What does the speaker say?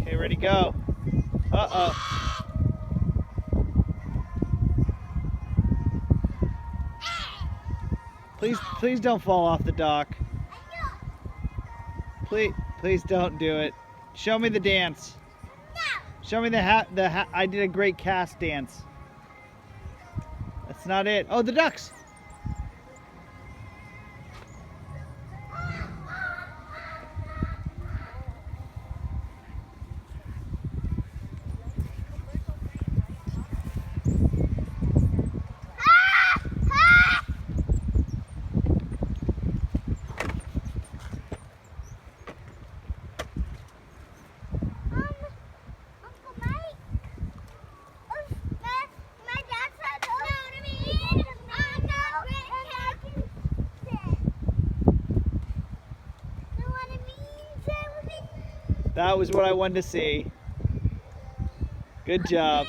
Okay, ready, go. Uh-oh. Please don't fall off the dock. Please don't do it. Show me the dance. Show me I did a great cast dance. That's not it. Oh, the ducks. That was what I wanted to see. Good job.